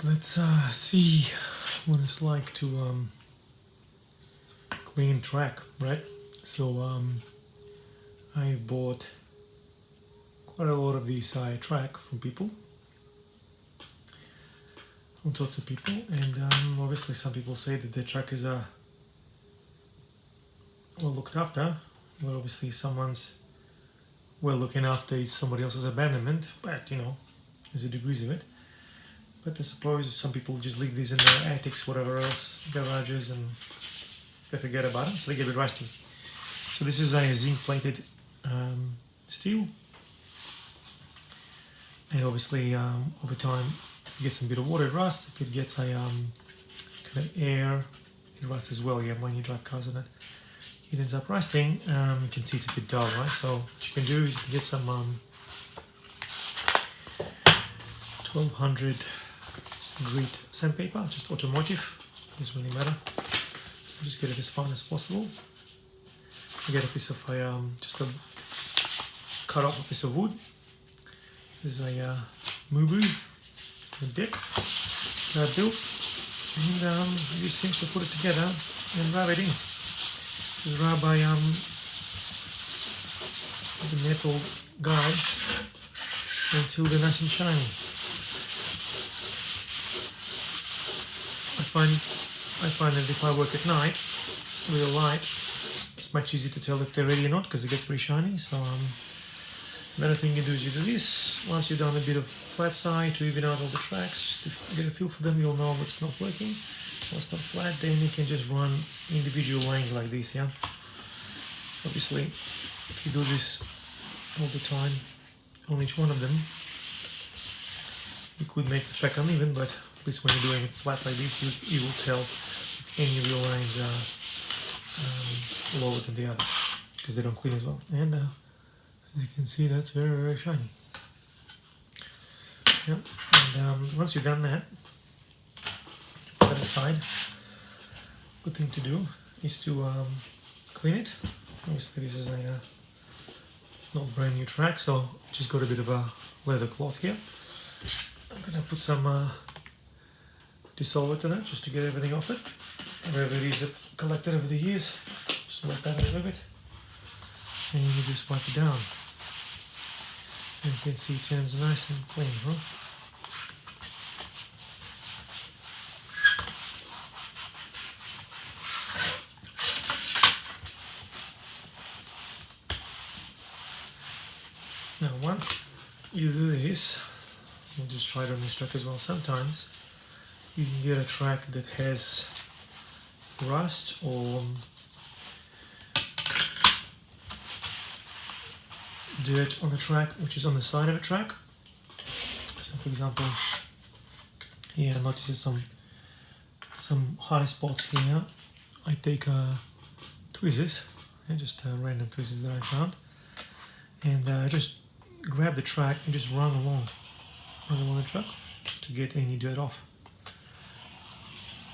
let's see what it's like to clean track, right? So I bought quite a lot of these track from people, from lots of people, and obviously some people say that their track is well looked after. Well, obviously someone's well looking after is somebody else's abandonment, but you know, there's a degrees of it. But I suppose some people just leave these in their attics, whatever else, garages, and they forget about them, so they get a bit rusty. So this is a zinc plated steel, and obviously over time if it gets a bit of water it rusts. If it gets a kind of air it rusts as well. Yeah, when you drive cars on it, it ends up rusting. You can see it's a bit dull, right? So what you can do is you can get some 1200 grit sandpaper, just automotive, doesn't really matter. Just get it as fine as possible. You get a piece of just a cut off a piece of wood. There's a mubu, a deck that I built, and you just simply put it together and rub it in. Just rub by the metal guides until they're nice and shiny. I find that if I work at night with a light, it's much easier to tell if they're ready or not because it gets very shiny. So another thing you do is you do this. Once you've done a bit of flat side to even out all the tracks, just to get a feel for them, you'll know what's not working. What's not flat, then you can just run individual lines like this, yeah? Obviously, if you do this all the time on each one of them, you could make the track uneven, but at least when you're doing it flat like this, you will tell if any of your lines are lower than the other, because they don't clean as well. And as you can see, that's very, very shiny. Yeah. And once you've done that, put that aside. Good thing to do is to clean it. Obviously, this is a not brand new track, so just got a bit of a leather cloth here. I'm gonna put some dissolvent in it just to get everything off it. Wherever it is that collected over the years, just wipe that a little bit, and you just wipe it down. And you can see it turns nice and clean, huh? Now once you do this, we'll just try it on this track as well. Sometimes you can get a track that has rust or dirt on the track, which is on the side of the track. So for example, here I notice some high spots here. I take tweezers, just random tweezers that I found, and I just grab the track and just run along the track to get any dirt off.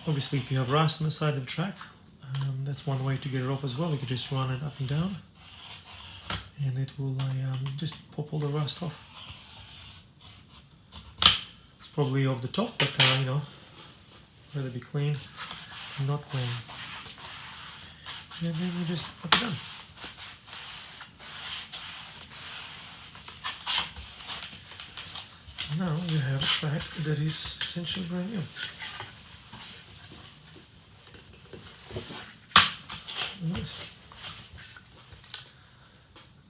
Obviously, if you have rust on the side of the track, that's one way to get it off as well. You can just run it up and down, and it will just pop all the rust off. It's probably off the top, but you know, rather be clean than not clean. And then we just put it down. Now you have a track that is essentially brand new. Nice.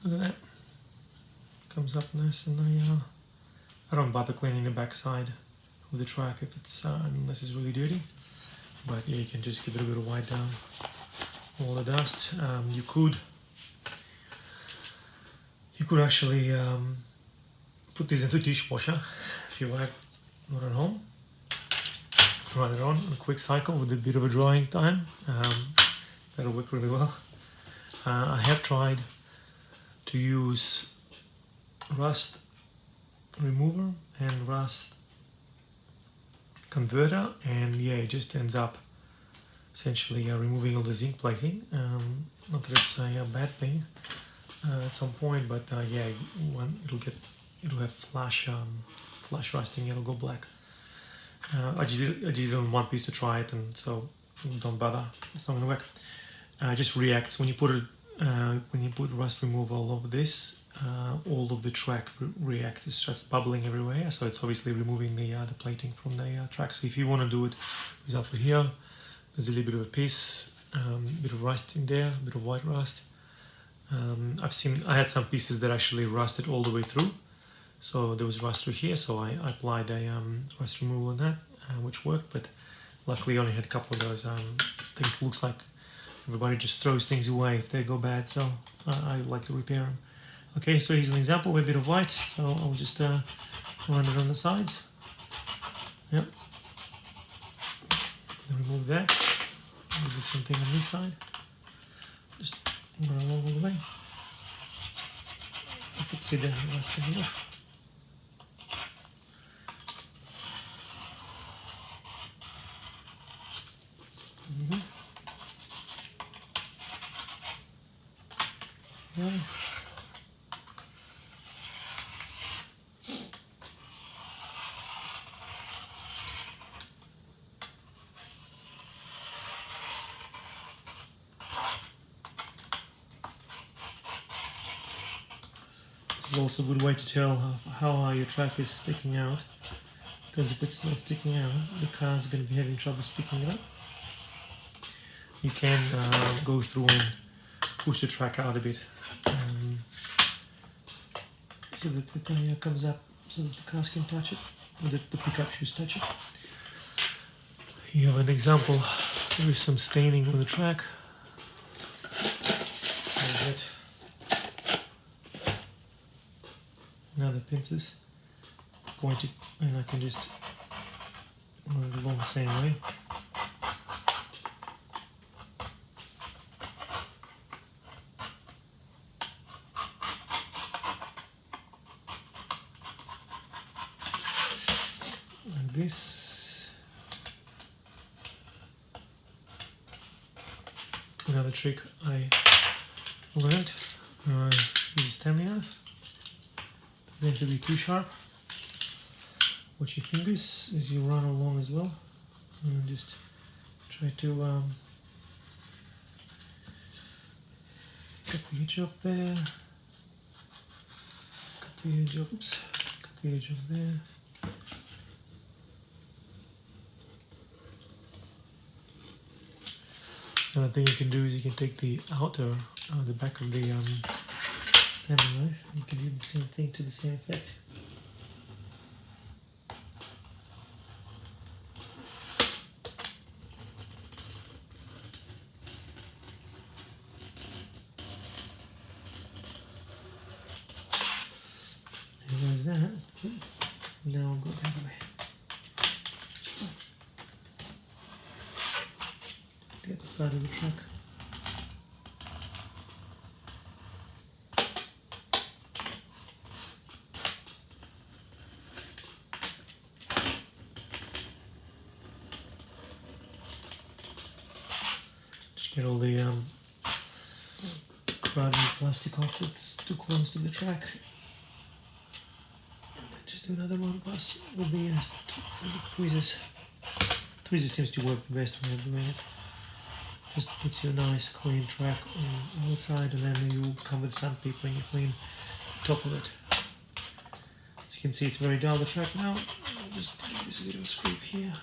Look at that. Comes up nice, and I don't bother cleaning the back side of the track if it's unless it's really dirty. But yeah, you can just give it a bit of wipe down all the dust. You could actually put this into dishwasher if you like, not at home. Run it on a quick cycle with a bit of a drying time. That'll work really well. I have tried to use rust remover and rust converter, and yeah, it just ends up essentially removing all the zinc plating. Not that it's a bad thing at some point, but yeah, it'll have flash rusting. It'll go black. I did it on one piece to try it, and so don't bother. It's not gonna work. Just reacts when you put rust removal over this. All of the track reacts. It's just bubbling everywhere, so it's obviously removing the plating from the track. So if you want to do it, for example, here there's a little bit of a piece, bit of rust in there, a bit of white rust. I had some pieces that actually rusted all the way through, so there was rust through here, so I applied a rust removal on that, which worked, but luckily I only had a couple of those. I think it looks like everybody just throws things away if they go bad, so I like to repair them. Okay, so here's an example with a bit of white, so I'll just run it on the sides. Yep. Remove that. Do the same thing on this side. Just run along all the way. You can see the rust coming off. Yeah. This is also a good way to tell how your track is sticking out, because if it's not sticking out, the car's going to be having trouble picking it up. You can go through and push the track out a bit, so that the tire comes up, so that the cars can touch it, or that the pickup shoes touch it. You have an example. There is some staining on the track. Now the pincers pointed, and I can just run it along the same way. Like this. Another trick I learned, is Tomy AFX. Doesn't have to be too sharp. Watch your fingers as you run along as well, and just try to cut the edge off there, cut the edge off, oops, cut the edge off there. Another thing you can do is you can take the outer, the back of the standing knife, and you can do the same thing to the same effect. And there's that. Now I'll go the other way. The other side of the truck. Just get all the crowded plastic off that's too close to the track. And then just do another one pass with the tweezers. Tweezers seems to work the best when you're doing it. Just puts you a nice clean track on the outside, and then you come with sandpaper and you clean the top of it. As you can see, it's very dull, the track now. I'll just give this a little scrape here.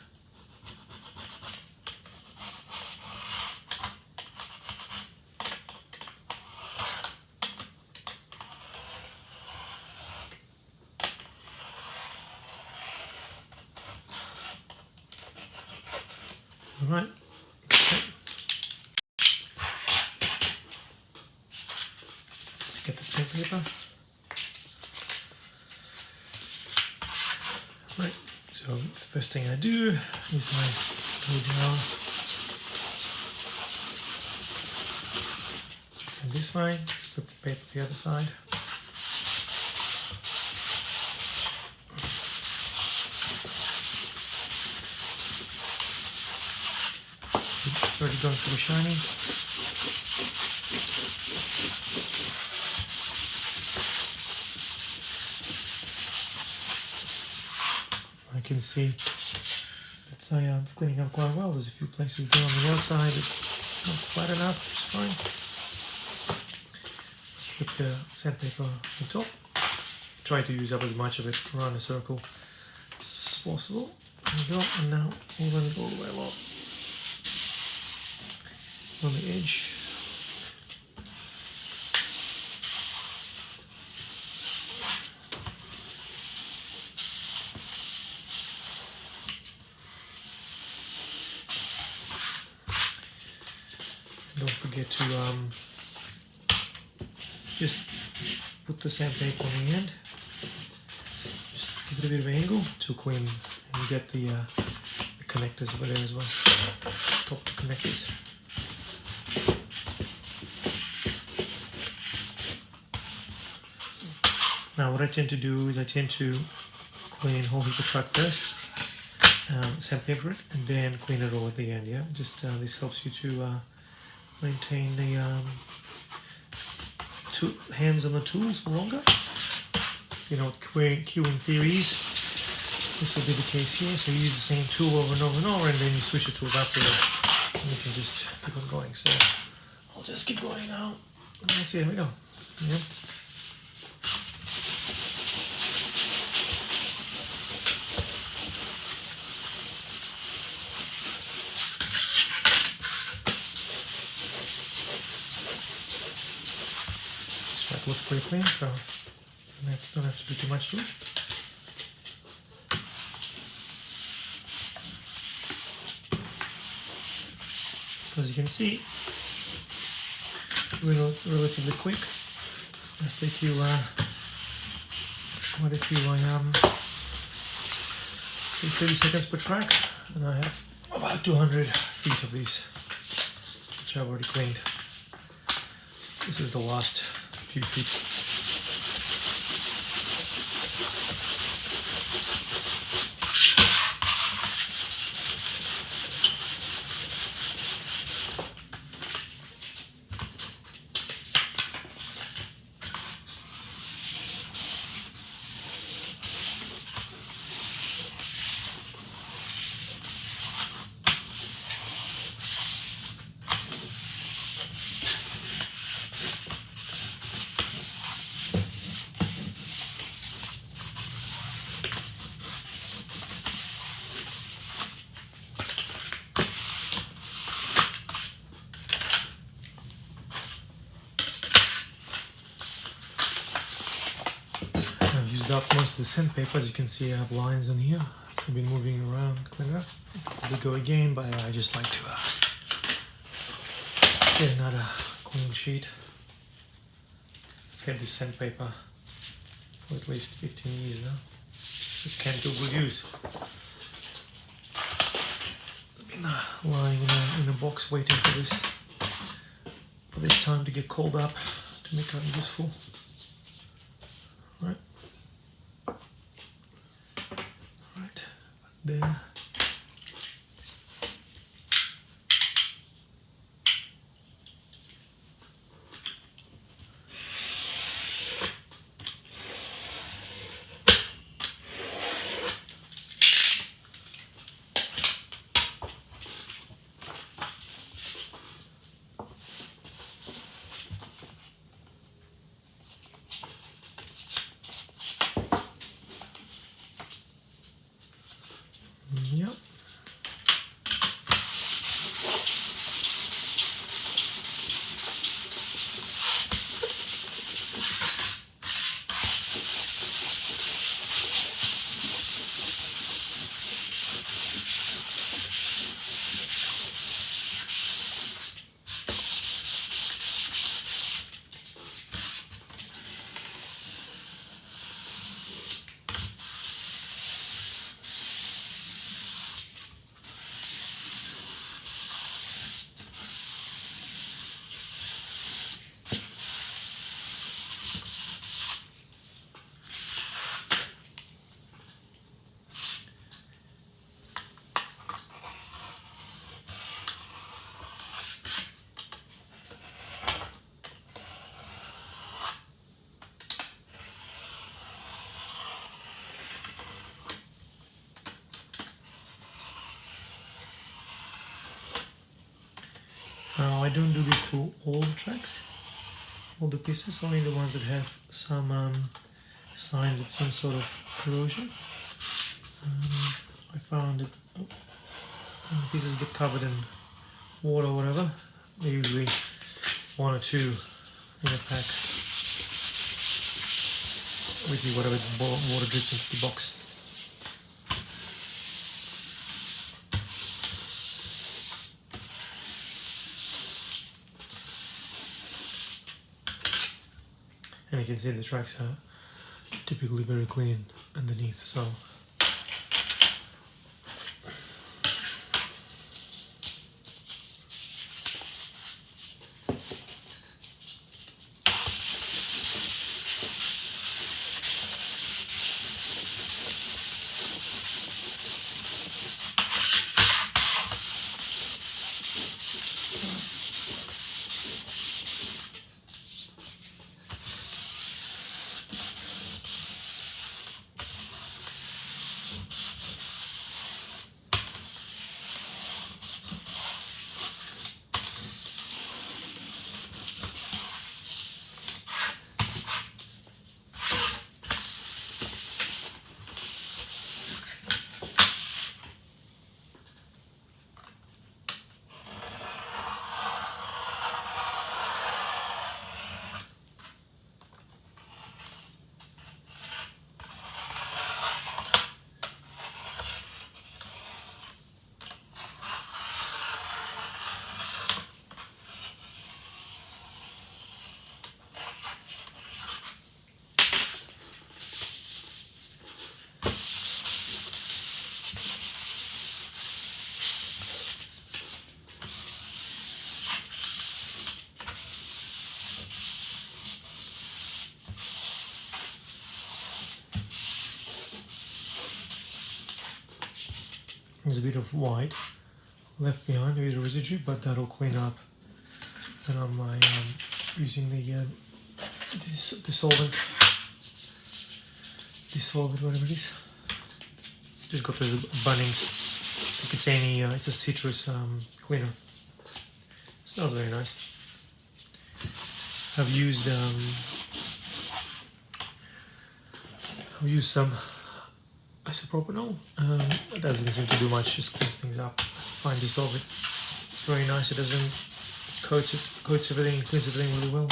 Alright. Get the sandpaper. Right, so the first thing I do is I go down and this way, put the paper the other side. It's already going to be shiny. I can see it's cleaning up quite well. There's a few places there on the outside it's not flat enough, which is fine. Put the sandpaper on top. Try to use up as much of it around the circle as possible. There we go, and now we'll run it all the way along on the edge. Don't forget to just put the sandpaper on the end. Just give it a bit of an angle to clean and get the connectors over there as well. Top connectors. Now what I tend to do is I tend to clean whole heap of truck first, sandpaper it, and then clean it all at the end. Yeah, just this helps you to maintain the hands on the tools for longer. You know, queuing theories, this will be the case here. So you use the same tool over and over and over, and then you switch the tools afterwards, and you can just keep on going. So I'll just keep going now. Let's see, here we go. Yeah. Looks pretty clean, so don't have to do too much to it. As you can see, it's relatively quick. Let's take you quite a few. I 30 seconds per track, and I have about 200 feet of these, which I've already cleaned. This is the last few feet. Up most of the sandpaper. As you can see, I have lines in here. I've been moving around, clean it up. They go again, but I just like to get another clean sheet. I've had this sandpaper for at least 15 years now. Just can't do good use. I've been lying in a box waiting for this time to get cold up to make it useful. Right. There. I don't do this to all the tracks, all the pieces, only the ones that have some signs of some sort of corrosion. I found that when the pieces get covered in water or whatever, they're usually 1 or 2 in a pack. Obviously whatever water drips into the box. And you can see the tracks are typically very clean underneath, so there's a bit of white left behind, a bit of residue, but that'll clean up. And I'm using the dissolvent, whatever it is. Just got the Bunnings. You could say any, it's a citrus cleaner. It smells very nice. I've used some isopropanol. It doesn't seem to do much, just cleans things up. Fine, dissolve it. It's very nice. It doesn't coats everything, cleans everything really well.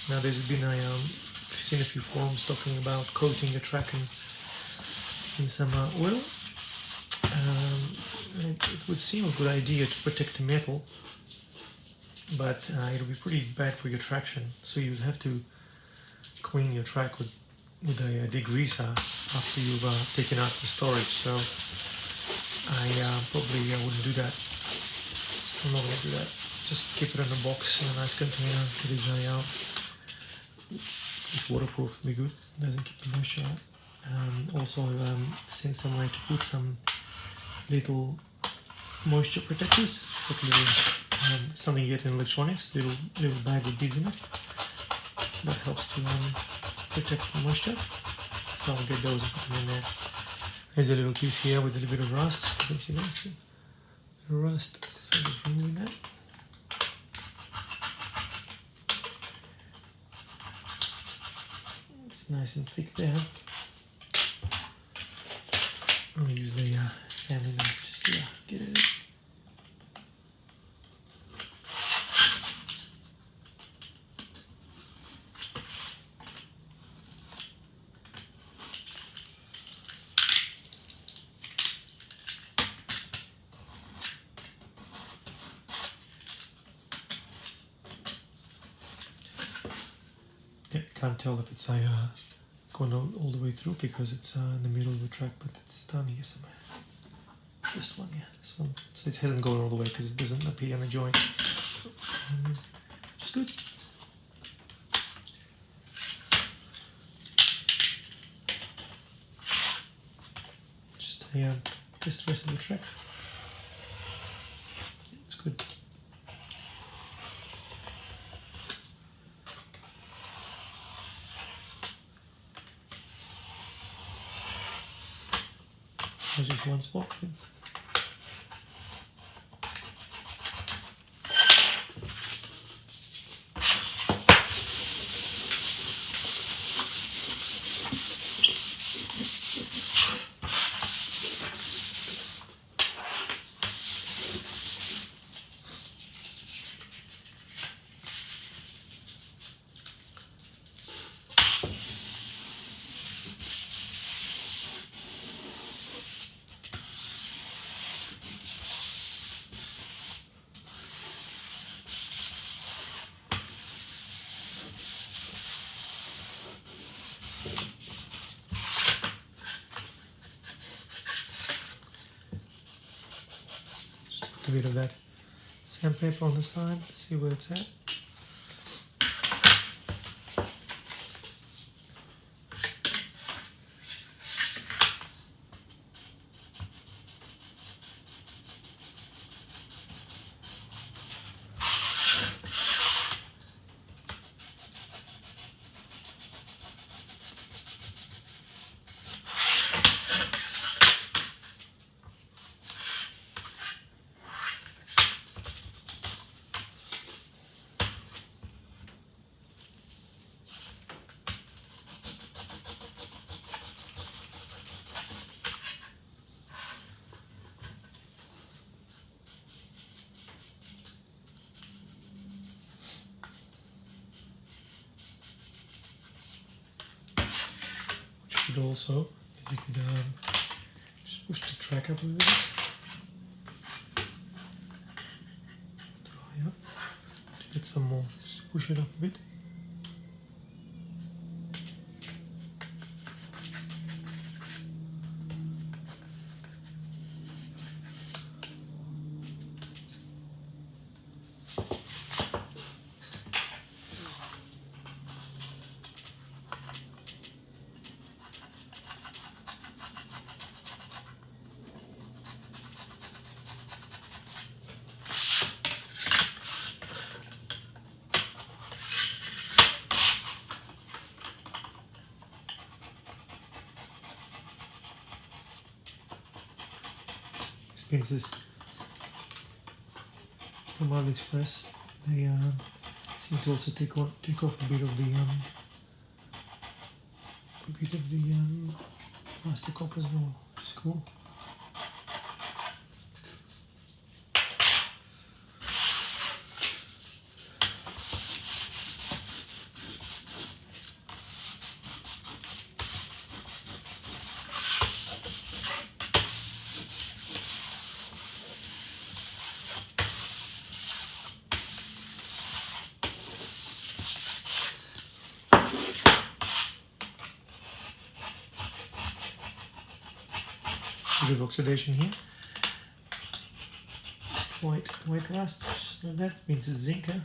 Now there's been I've seen a few forums talking about coating your track in some oil. It would seem a good idea to protect the metal, but it'll be pretty bad for your traction. So you'd have to clean your track with a degreaser after you've taken out the storage. So I probably wouldn't do that. I'm not going to do that. Just keep it in a box in a nice container to dry out. It's waterproof, be good. Doesn't keep the moisture out. Also, seen some way to put some little moisture protectors. It's like little something you get in electronics. Little bag with beads in it. That helps to protect the moisture. So I'll get those and put them in there. There's a little piece here with a little bit of rust. You can see that. See? A little rust. So I'm just removing that. It's nice and thick there. I'm going to use the sanding knife just to get it in. Can't tell if it's going all the way through because it's in the middle of the track, but it's down here somewhere. This one, yeah, this one. So it hasn't gone all the way because it doesn't appear on the joint. Just good. Just test the rest of the track. It's good. was just one spot. A bit of that sandpaper on the side, let's see where it's at. But also, as you could just push the track up a little bit. Dry up. To get some more, just push it up a bit. Pincers from AliExpress. They seem to also take off a bit of the plastic off as well, which is cool. Bit of oxidation here. Just white rust. So that means it's zinc. Huh?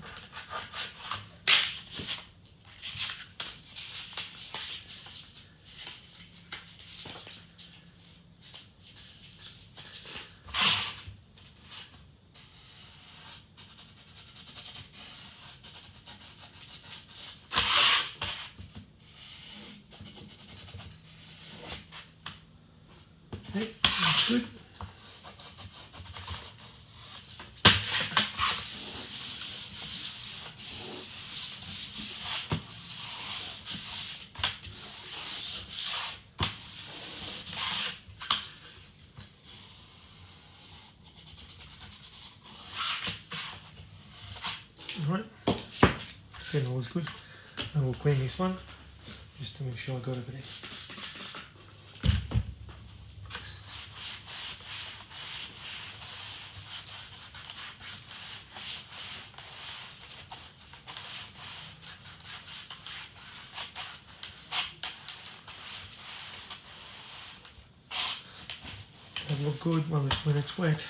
Okay, that's good. Alright, that was good. I will clean this one just to make sure I got everything. Does look good when it's wet.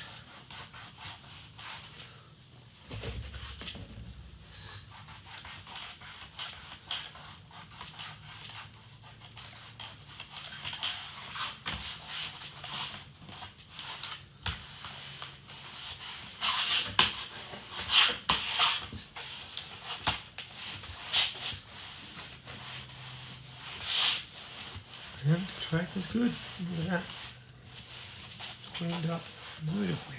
And the track is good. Look at that. cleaned up beautifully.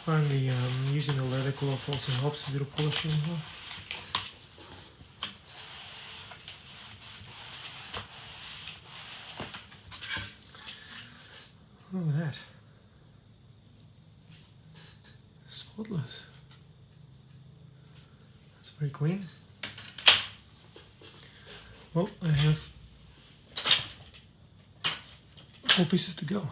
Finally, using the leather cloth also helps a bit of polishing as well. Look at that. Spotless. That's very clean. Well, I have 4 pieces to go.